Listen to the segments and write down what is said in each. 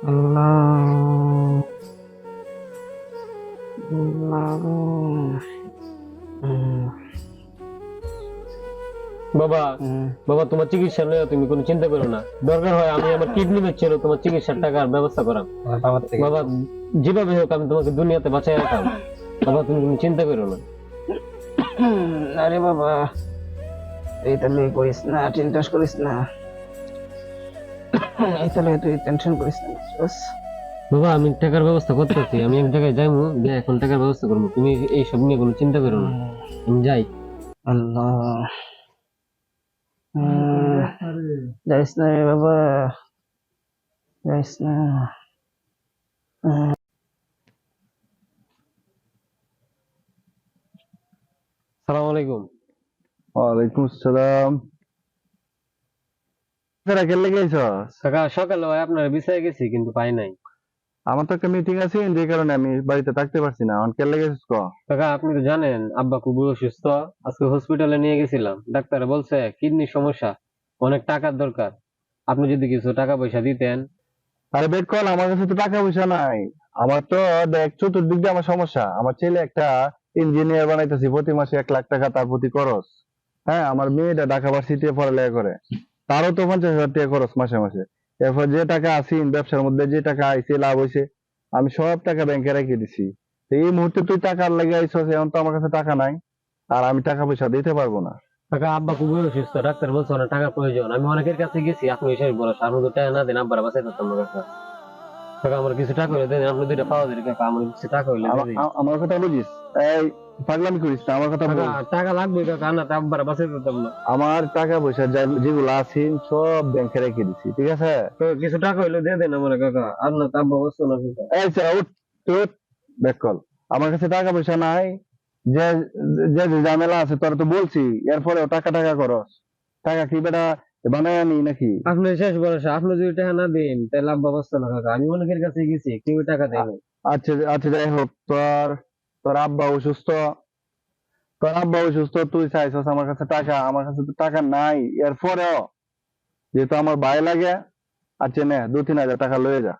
আল্লাহ আল্লাহ। উম, বাবা, উম, বাবা তোমার চিকিৎসা নিয়ে তুমি কোনো চিন্তা করো না। দরকার হয় আমি আমার কিডনি বেচছিল তোমার চিকিৎসার টাকার ব্যবস্থা করাম। আমার বাবার থেকে বাবা, যেভাবে হোক আমি তোমাকে দুনিয়াতে বাঁচাই রাখাম। বাবা তুমি কোনো চিন্তা করো না। আরে বাবা, এই তাহলে করিস না, চিন্তা করিস না। এই তাহলে তুই টেনশন করিস না বাস। বাবা আমি টাকার ব্যবস্থা করতেছি, আমি এক জায়গায় যাইবো, গিয়ে এখন টাকার ব্যবস্থা করবো, তুমি এই সব নিয়ে কোনো চিন্তা করো না। আমি যাই। আল্লাহ, যাইস না রে বাবা, যাইস না। সালাম আলাইকুম। ওয়ালাইকুম আসসালাম। কেলে গেছস? কাকা সকালে হয় আপনার বিছায় গেছি কিন্তু পাই নাই। আমার তো একটা মিটিং আছে, যে কারণে আমি বাড়িতে থাকতে পারছি না। এখন কেলে গেছিস ক? কাকা আপনি তো জানেন আব্বা খুব অসুস্থ। আজকে হসপিটালে নিয়ে গেছিলাম, ডাক্তার বলছে কিডনির সমস্যা, অনেক টাকার দরকার। আপনি যদি কিছু টাকা পয়সা দিতেন। আরে বেট কল, আমার কাছে তো টাকা পয়সা নাই। আমার তো দেখ, চতুর্দিক দিয়ে আমার সমস্যা। আমার ছেলে একটা ইঞ্জিনিয়ার বানাইতেছি, প্রতি মাসে 1 লাখ টাকা তার প্রতি খরচ। হ্যাঁ, আমার মেয়েটা ঢাকা ভার্সিটিতে পড়ালেখা করে, তারও তো 50,000 টাকা খরচ মাসে মাসে। এরপর যে টাকা আসিন ব্যবসার মধ্যে, যে টাকা আইছে লাভ হয়েছে, আমি সব টাকা ব্যাংকে রেখে দিছি। তো এই মুহূর্তে তুই টাকার লেগে আইসস, এখন তো আমার কাছে টাকা নাই, আর আমি টাকা পয়সা দিতে পারবো না। কাকা আব্বা খুব অসুস্থ, ডাক্তার বলছে অনেক টাকা প্রয়োজন। আমি অনেকের কাছে গেছি, আপনি এসে বলেন আপনি তো টাকা না দেন আব্বার বাঁচাই করতাম না। কাকা কাকা আমার কিছু টাকা হইলে দেন, আপনি দুইটা পাওয়া যায় কাকা, আমার কিছু টাকা হইলে দিয়ে দিন। আমার কথা বুঝিস? এই পাগলামি করিস না, আমার কথা কাকা বুঝ। টাকা লাগবে কাকা, না তো আব্বার বাঁচাই করতাম না। আমার টাকা পয়সা যেগুলো আছে সব ব্যাংকে রেখে দিছি, ঠিক আছে? তো কিছু টাকা হইলে দিয়ে দেন আমার কাকা, আর না তো আব্বা বাঁচতো না কাকা। এই চল, উঠ, উঠ, ব্যাক কল। আমার কাছে টাকা পয়সা নাই। যে যে যে ঝামেলা আছে তোরা তো বলছি, এরপরেও টাকা টাকা করস। টাকা কি বেটা বানায় আনি নাকি? আপনি শেষ ভরসা, আপনি যদি টাকা না দেন তাহলে আব্বা বাঁচতো না কাকা। আমি অনেকের কাছে গেছি, কেউ টাকা দেয় আ- নাই। আচ্ছা আচ্ছা, যাই হোক, তোর তোর আব্বা অসুস্থ। তোর আব্বা অসুস্থ, তুই চাইছস আমার কাছে টাকা, আমার কাছে তো টাকা নাই। এরপরেও যেহেতু আমার ভাই লাগে, আচ্ছা নে 2-3 হাজার টাকা লয়ে যা,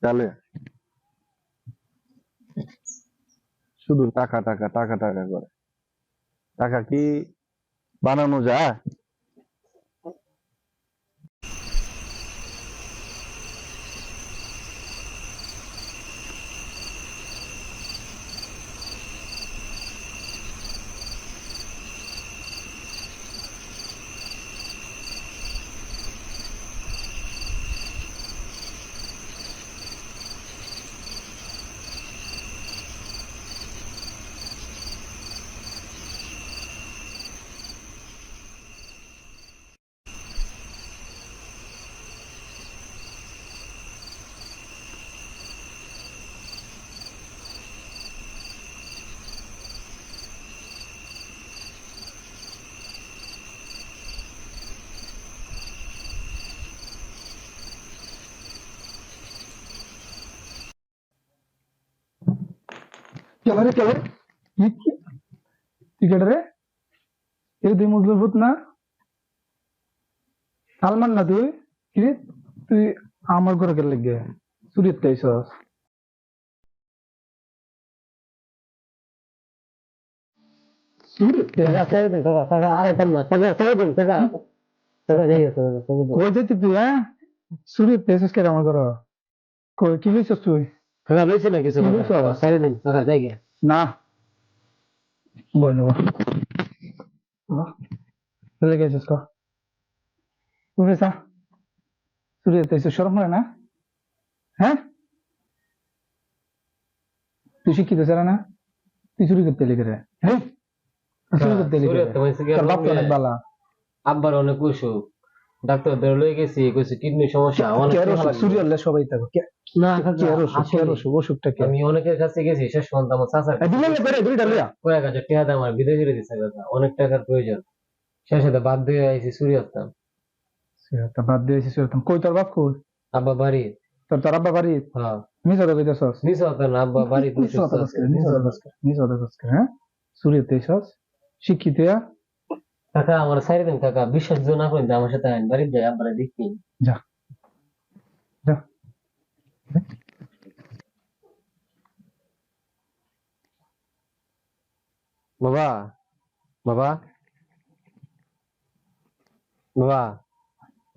তাহলে। শুধু টাকা টাকা টাকা টাকা করে, টাকা কি বানানো যায়? কেবারে কেবারে তুই কেটে রে? এই তুই মজলুর ভূত না? সালমান না তুই? কি তুই আমার ঘরে গেলে গে চুরির তাইছস? চুরির কই যেতি তুই? হ্যাঁ, চুরির তাইছস কে আমার ঘর? কই কি লইছস তুই? কাকা লইছে না কিছু কি কাকা, লইছস? ছেড়ে দিন কাকা, যাই গে। না, বই নেব। চলে গেছিস ক? তুমি সা চুরির তাইছস, শরম হয় না? হ্যাঁ, তুই শিক্ষিত ছেলে না? তুই চুরি করতে লিখে রে? হ্যাঁ, চুরি করতে লিখে সুরের রে? তো হয়েছে কি তোর বাপ তো রুমে, অনেক বালা। আব্বার অনেক অসুখ, ডাক্তার ধরে লয়ে গেছি, কইছে কিডনির সমস্যা, অনেক কে টাকা অসুখ? লাগবে। চুরি হলে সবাই থাকো। না কে কাকা অসুখ? কে আসলে অসুখ? অসুখটা কে? আমি অনেকের কাছে গেছি, শেষ পর্যন্ত আমার চাচার কাছে দিলে গেছি। করে দুইটা লইয়া কয়েক হাজার টাকা দিয়ে আমার বিদেশ করে দিচ্ছে কাকা, অনেক টাকার প্রয়োজন। শেষে বাদ দিয়ে আইছি চুরি করতাম। সিরাত বাদ দিয়েছি সিরাত। কই তোর বাপ কই? আব্বা বাড়ি। তোর তোর আব্বা বাড়ি? হ্যাঁ, মিস কথা কইতাছস? নিজ হতো না, আব্বা বাড়ি তো মিস সুস্থ কথা আছে। কইতাছস? মিস কথা কইতাছস? হ্যাঁ, চুরি হইতেছস? শিক্ষিত হইয়া কাকা আমার সাইড দেন কাকা, বিশ্বাস যদি না করেন তো আমার সাথে আইন বাড়ি যাই, আব্বারে দেখি। যা, বাবা বাবা বাবা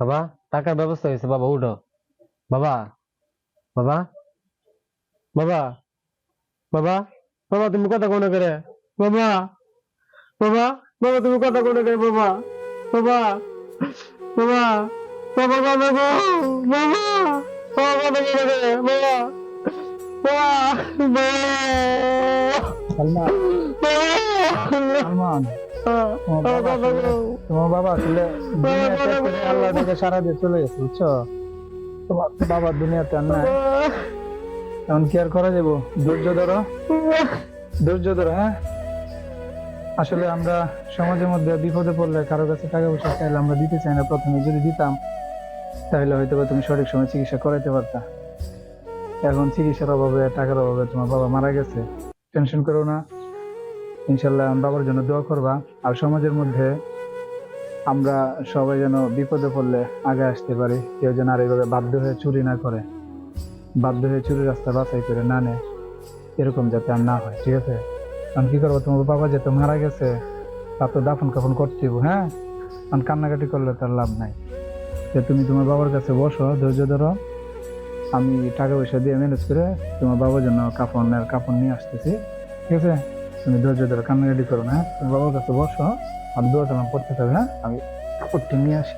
বাবা টাকার ব্যবস্থা হয়েছে বাবা উঠো বাবা বাবা বাবা বাবা বাবা তুমি কথা কোনে করে বাবা বাবা বাবা তুমি কথা কোনে করে বাবা বাবা বাবা বাবা বাবা বাবা বাবা বাবা কথা কোনে করে বাবা বাবা বাবা সালমান সালমান তোমার বাবা আসলে দুনিয়া ত্যাগ করে আল্লাহ থেকে সারা দিয়ে চলে গেছে বুঝছো তোমার বাবা দুনিয়াতে আর নাই এখন কি আর করা যাবো ধৈর্য ধরো হ্যাঁ আসলে আমরা সমাজের মধ্যে বিপদে পড়লে কারো কাছে টাকা পয়সা চাইলে আমরা দিতে চাই না প্রথমে যদি দিতাম তাহলে হয়তো বা তুমি সঠিক সময় চিকিৎসা করাইতে পারতা এখন চিকিৎসার অভাবে টাকার অভাবে তোমার বাবা মারা গেছে টেনশন করো না ইনশাল্লাহ বাবার জন্য দোয়া করবা আর সমাজের মধ্যে আমরা সবাই যেন বিপদে পড়লে আগে আসতে পারি কেউ যেন আর এইভাবে বাধ্য হয়ে চুরি না করে বাধ্য হয়ে চুরির রাস্তা বাছাই করে না নেয় এরকম যাতে আর না হয় ঠিক আছে কারণ কি করবো তোমার বাবা যেহেতু মারা গেছে তার তো দাফন কাফন করতে হবে, হ্যাঁ কারণ কান্নাকাটি করলে তার লাভ নাই যে তুমি তোমার বাবার কাছে বসো ধৈর্য ধরো আমি টাকা পয়সা দিয়ে ম্যানেজ করে তোমার বাবার জন্য কাপড় নিয়ে আসতেছি ঠিক আছে তুমি ধৈর্য ধরো কান্নাকাটি করো না হ্যাঁ? তোমার বাবার কাছে বসো আর দোয়া সালাম পড়তে থাকবে হ্যাঁ আমি কাপড়টি নিয়ে আসি